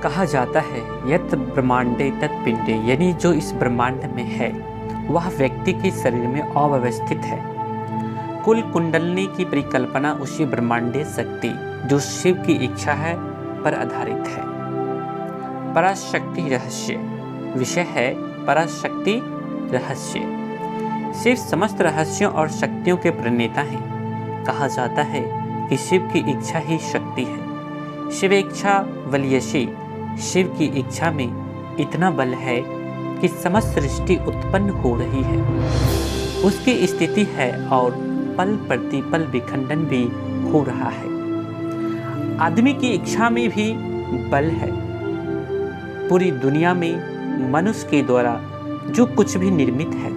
कहा जाता है यत् ब्रह्मांडे तत् पिंडे, यानी जो इस ब्रह्मांड में है वह व्यक्ति के शरीर में अव्यवस्थित है। कुल कुंडलनी की परिकल्पना उसी ब्रह्मांडीय शक्ति जो शिव की इच्छा है पर आधारित है। पराशक्ति रहस्य विषय है पराशक्ति रहस्य। शिव समस्त रहस्यों और शक्तियों के प्रणेता हैं। कहा जाता है कि शिव की इच्छा ही शक्ति है। शिव इच्छा बलयसी, शिव की इच्छा में इतना बल है कि समस्त सृष्टि उत्पन्न हो रही है, उसकी स्थिति है और पल प्रतिपल विखंडन भी हो रहा है। आदमी की इच्छा में भी बल है। पूरी दुनिया में मनुष्य के द्वारा जो कुछ भी निर्मित है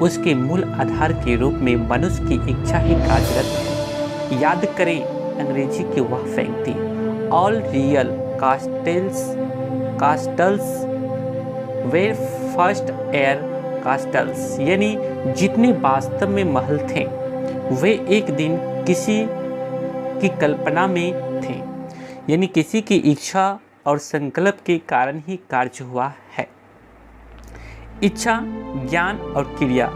उसके मूल आधार के रूप में मनुष्य की इच्छा ही कार्यरत है। याद करें अंग्रेजी की वह पंक्ति, all real castles were first air castles, यानी जितने वास्तव में महल थे वे एक दिन किसी की कल्पना में थे, यानी किसी की इच्छा और संकल्प के कारण ही कार्य हुआ है। इच्छा, ज्ञान और क्रिया,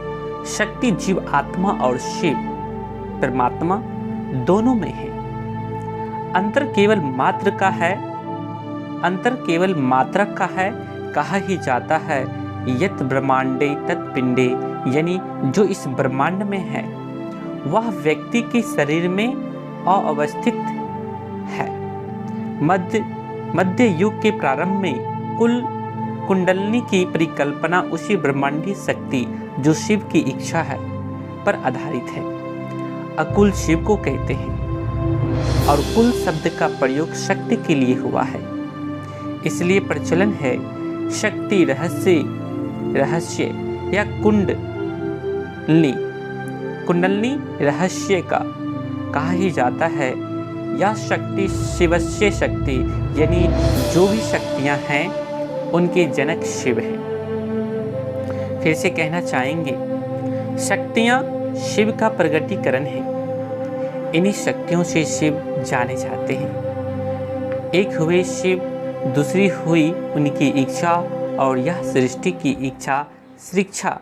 शक्ति जीव आत्मा और शिव परमात्मा दोनों में है। अंतर केवल मात्रा का है। कहा ही जाता है यत् ब्रह्मांडे तत् पिंडे, यानी जो इस ब्रह्मांड में है वह व्यक्ति के शरीर में अवस्थित है। मध्य युग के प्रारंभ में कुल कुंडलनी की परिकल्पना उसी ब्रह्मांडीय शक्ति जो शिव की इच्छा है पर आधारित है। अकुल शिव को कहते हैं और कुल शब्द का प्रयोग शक्ति के लिए हुआ है। इसलिए प्रचलन है शक्ति रहस्य या कुंडलनी रहस्य का। कहा ही जाता है या शक्ति शिवस्य शक्ति, यानी जो भी शक्तियां हैं उनके जनक शिव हैं। फिर से कहना चाहेंगे शक्तियां शिव का प्रगटीकरण है। इन्हीं शक्तियों से शिव जाने जाते हैं। एक हुए शिव, दूसरी हुई उनकी इच्छा और यह सृष्टि की इच्छा शिक्षा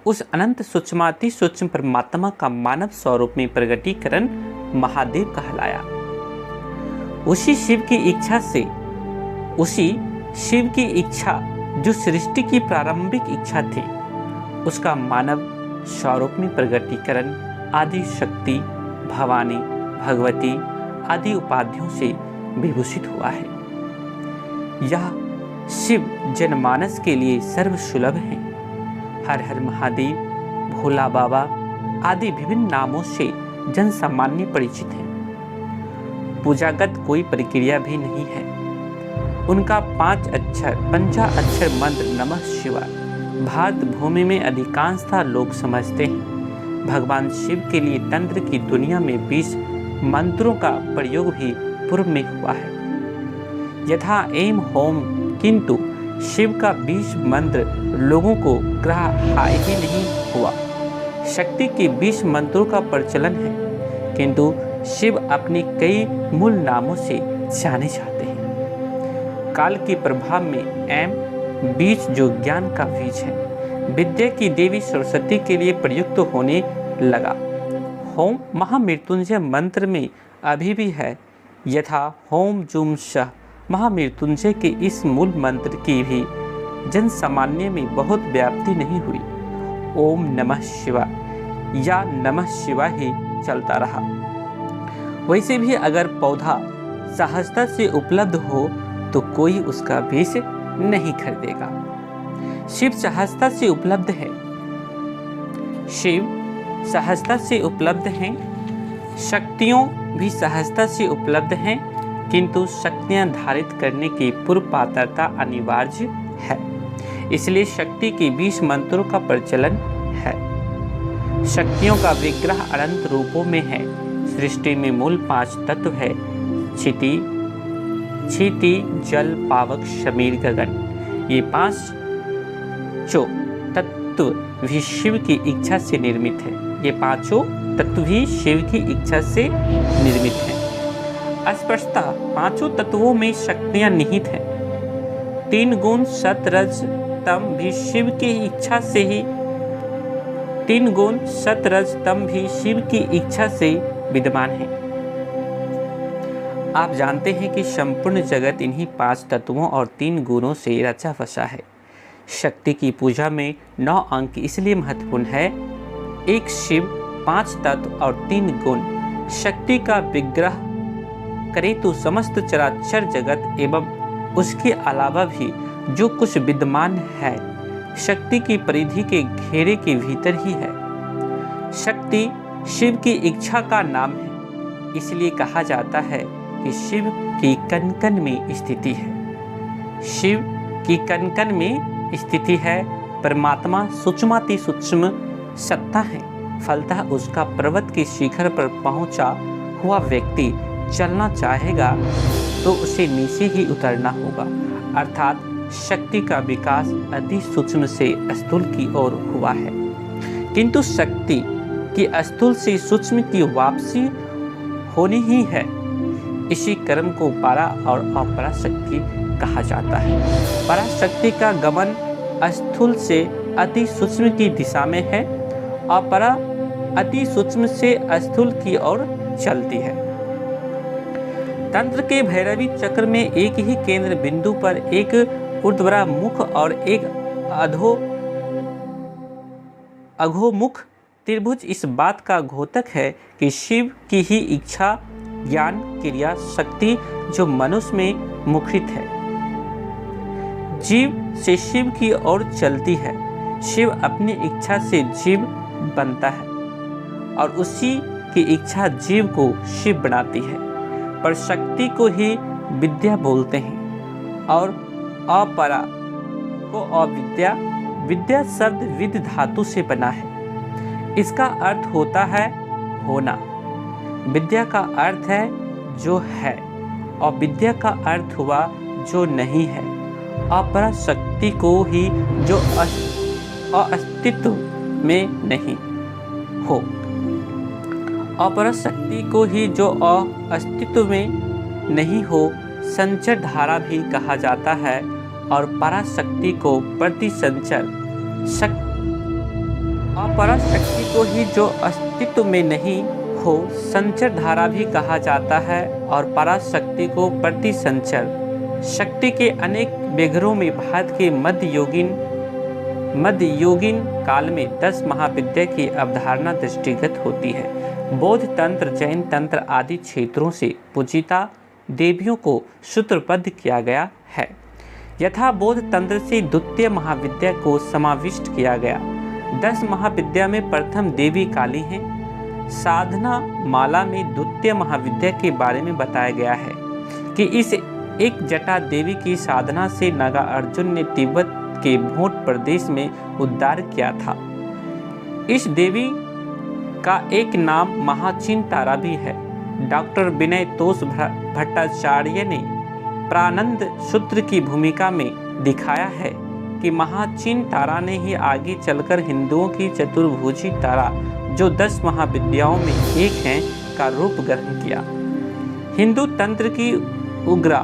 उस अनंत सूक्ष्माति सूक्ष्म परमात्मा का मानव स्वरूप में प्रगटीकरण महादेव कहलाया। उसी शिव की इच्छा जो सृष्टि की प्रारंभिक इच्छा थी उसका मानव स्वरूप में प्रगटीकरण आदि शक्ति, भवानी, भगवती आदि उपाधियों से विभूषित हुआ है। यह शिव जनमानस के लिए सर्वसुलभ है। हर हर महादेव, भोला बाबा आदि विभिन्न नामों से जन सामान्य परिचित हैं। पूजागत कोई प्रक्रिया भी नहीं है। उनका पंचा अक्षर मंत्र नमः शिवाय भारत भूमि में अधिकांशतः लोग समझते हैं। भगवान शिव के लिए तंत्र की दुनिया में 20 मंत्रों का प्रयोग भी पूर्व में हुआ है, यथा एम होम, किंतु शिव का 20 मंत्र लोगों को ग्रहाय ही नहीं हुआ। शक्ति के 20 मंत्रों का प्रचलन है, किंतु शिव अपने कई मूल नामों से जाने जाते हैं। काल के प्रभाव में एम बीज जो ज्ञान का बीज है, विद्या की देवी सरस्वती के लिए प्रयुक्त होने लगा। होम महामृत्युंजय मंत्र में अभी भी है, यथा होम जुम शह। महामृत्युंजय के इस मूल मंत्र की भी जन सामान्य में बहुत व्याप्ति नहीं हुई। ओम नमः शिवाय या नमः शिवाय ही चलता रहा। वैसे भी अगर पौधा सहजता से उपलब्ध हो तो कोई उसका बीज नहीं खरीदेगा। शिव सहजता से उपलब्ध है। शिव सहजता से उपलब्ध हैं। शक्तियों भी सहजता से उपलब्ध हैं, किंतु शक्तियां धारित करने की पूर्व पात्रता अनिवार्य है। इसलिए शक्ति के 20 मंत्रों का प्रचलन है। शक्तियों का विग्रह अनंत रूपों में है। सृष्टि में मूल 5 तत्व है, क्षिति जल पावक शमीर गगन। ये 5 तत्व भी शिव की इच्छा से निर्मित है। ये 5 तत्व भी शिव की इच्छा से निर्मित है। स्पष्टतः 5 तत्वों में शक्तियां निहित हैं। तीन गुण सत रज तम भी शिव की इच्छा से ही तीन गुण सत रज तम भी शिव की इच्छा से विद्यमान है। आप जानते हैं कि संपूर्ण जगत इन्हीं 5 तत्वों और 3 गुणों से रचा बसा है। शक्ति की पूजा में 9 अंक इसलिए महत्वपूर्ण है। 1 शिव, 5 तत्व और 3 गुण शक्ति का विग्रह करे तो समस्त चराचर जगत एवं उसके अलावा भी जो कुछ विद्यमान है शक्ति की परिधि के घेरे के भीतर ही है। शक्ति शिव की इच्छा का नाम है, इसलिए कहा जाता है कि शिव की कण कण में स्थिति है। शिव की कण कण में स्थिति है। परमात्मा सूक्ष्माति सूक्ष्म सत्ता है। फलतः उसका पर्वत के शिखर पर पहुंचा हुआ व्यक्ति चलना चाहेगा तो उसे नीचे ही उतरना होगा, अर्थात शक्ति का विकास अति सूक्ष्म से स्थूल की ओर हुआ है। किंतु शक्ति की स्थूल से सूक्ष्म की वापसी होनी ही है। इसी क्रम को परा और अपराशक्ति कहा जाता है। पराशक्ति का गमन स्थूल से अति सूक्ष्म की दिशा में है और परा अति सूक्ष्म से स्थूल की ओर चलती है। तंत्र के भैरवी चक्र में एक ही केंद्र बिंदु पर एक ऊर्ध्वरा मुख और एक अधोमुख त्रिभुज इस बात का द्योतक है कि शिव की ही इच्छा, ज्ञान, क्रिया, शक्ति जो मनुष्य में मुखरित है, जीव से शिव की ओर चलती है। शिव अपनी इच्छा से जीव बनता है और उसी की इच्छा जीव को शिव बनाती है। पर शक्ति को ही विद्या बोलते हैं और अपरा को अविद्या। विद्या शब्द विद धातु से बना है। इसका अर्थ होता है होना। विद्या का अर्थ है जो है और विद्या का अर्थ हुआ जो नहीं है। अपरा शक्ति को ही जो अस्तित्व में नहीं हो, अपरा शक्ति को ही जो अस्तित्व में नहीं हो संचर धारा भी कहा जाता है और पराशक्ति को प्रतिसंचर अपराशक्ति को ही जो अस्तित्व में नहीं हो संचर धारा भी कहा जाता है और पराशक्ति को प्रतिसंचर। शक्ति के अनेक बेघरों में भारत के मध्ययुगीन काल में 10 महाविद्या की अवधारणा दृष्टिगत होती है। बौद्ध तंत्र, जैन तंत्र आदि क्षेत्रों से पूजिता देवियों को सूत्रबद्ध किया गया है। यथा बौद्ध तंत्र से द्वितीय महाविद्या को समाविष्ट किया गया। 10 महाविद्या में प्रथम देवी काली है। साधना माला में द्वितीय महाविद्या के बारे में बताया गया है कि इस एक जटा देवी की साधना से नागा अर्जुन ने तिब्बत के भोट प्रदेश में उद्धार किया था। इस देवी का एक नाम महाचिन तारा भी है। डॉक्टर विनय तोष भट्टाचार्य ने प्रानंद सूत्र की भूमिका में दिखाया है कि महाचिन तारा ने ही आगे चलकर हिंदुओं की चतुर्भुजी तारा जो 10 महाविद्याओं में एक है का रूप ग्रहण किया। हिंदू तंत्र की उग्रा,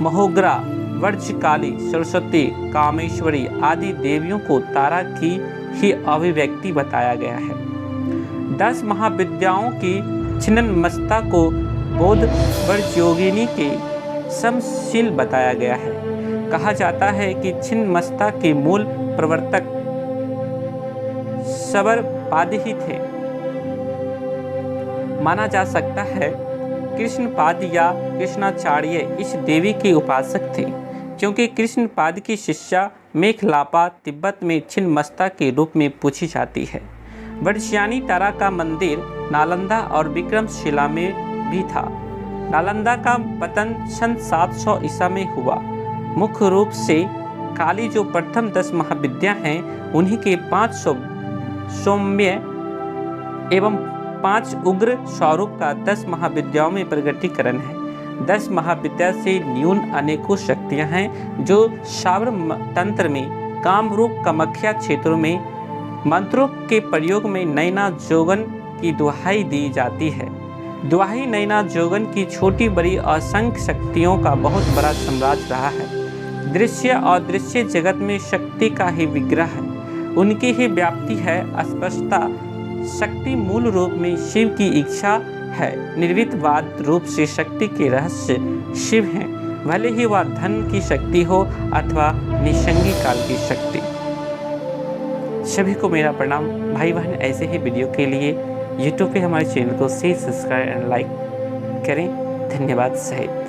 महोग्रा, वर्षकाली, सरस्वती, कामेश्वरी आदि देवियों को तारा की ही अभिव्यक्ति बताया गया है। 10 महाविद्याओं की छिन्नमस्ता को बौद्ध वर्षयोगिनी के समशील बताया गया है। कहा जाता है कि छिन्नमस्ता के मूल प्रवर्तक शबरपाद ही थे। माना जा सकता है कृष्णपाद या कृष्णाचार्य इस देवी के उपासक थे, क्योंकि कृष्णपाद की शिष्या मेखलापा तिब्बत में छिन्नमस्ता के रूप में पूछी जाती है। वर्षयानी तारा का मंदिर नालंदा और विक्रमशिला में भी था। नालंदा का पतन सन 700 ईसा में हुआ। मुख्य रूप से काली जो प्रथम 10 महाविद्या हैं उन्हीं के 5 सौम्य एवं 5 उग्र स्वरूप का 10 महाविद्याओं में प्रगटीकरण है। 10 महाविद्या से न्यून अनेकों शक्तियां हैं जो शावर तंत्र में कामरूप कामाख्या क्षेत्रों में मंत्रों के प्रयोग में नैना जोगन की दुहाई दी जाती है। दुहाई नैना जोगन की छोटी बड़ी असंख्य शक्तियों का बहुत बड़ा साम्राज्य रहा है। दृश्य और दृश्य जगत में शक्ति का ही विग्रह है, उनकी ही व्याप्ति है, स्पष्टता। शक्ति मूल रूप में शिव की इच्छा है। निर्वितवाद रूप से शक्ति के रहस्य शिव हैं, भले ही वह धन की शक्ति हो अथवा निसंगी काल की शक्ति। सभी को मेरा प्रणाम। भाई बहन, ऐसे ही वीडियो के लिए यूट्यूब पे हमारे चैनल को सब्सक्राइब एंड लाइक करें। धन्यवाद। सही।